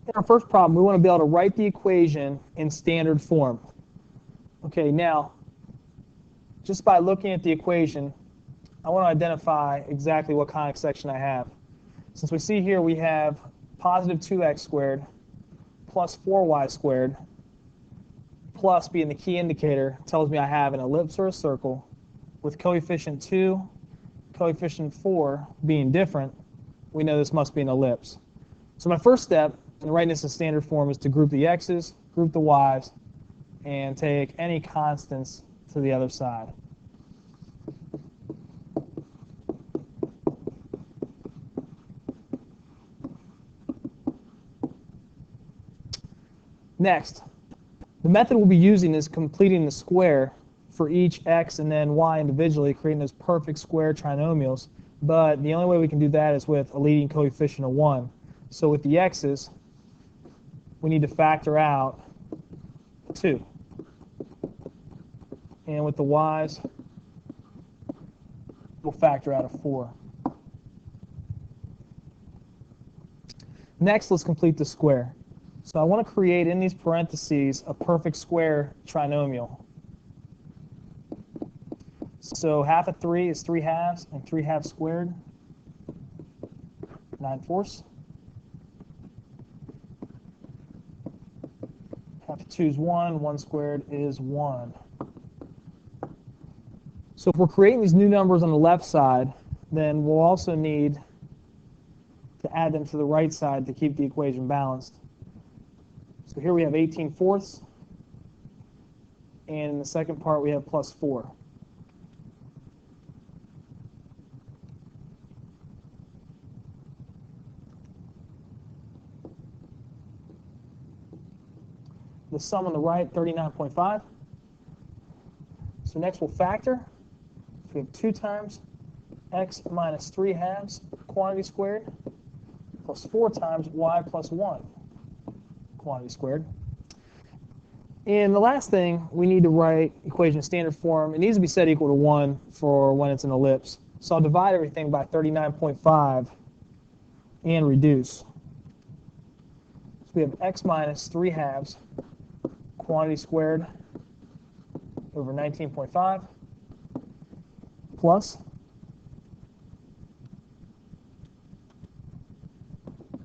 In our first problem, we want to be able to write the equation in standard form. Okay, now, just by looking at the equation, I want to identify exactly what conic section I have. Since we see here we have positive 2x squared plus 4y squared, plus being the key indicator tells me I have an ellipse or a circle with coefficient 2, coefficient 4 being different. We know this must be an ellipse. So my first step in writing this in standard form is to group the x's, group the y's, and take any constants to the other side. Next, the method we'll be using is completing the square for each x and then y individually, creating those perfect square trinomials. But the only way we can do that is with a leading coefficient of 1. So with the x's, we need to factor out 2. And with the y's, we'll factor out a 4. Next, let's complete the square. So I want to create in these parentheses a perfect square trinomial. So half of 3 is 3 halves, and 3 halves squared, 9/4. Half of 2 is 1, 1 squared is 1. So if we're creating these new numbers on the left side, then we'll also need to add them to the right side to keep the equation balanced. So here we have 18/4, and in the second part we have plus 4. The sum on the right, 39.5. So next we'll factor. So we have 2 times x minus 3 halves quantity squared plus 4 times y plus 1 quantity squared. And the last thing, we need to write equation in standard form. It needs to be set equal to 1 for when it's an ellipse. So I'll divide everything by 39.5 and reduce. So we have x minus 3 halves quantity squared over 19.5 plus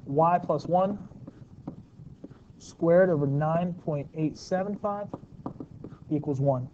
y plus 1 squared over 9.875 equals 1.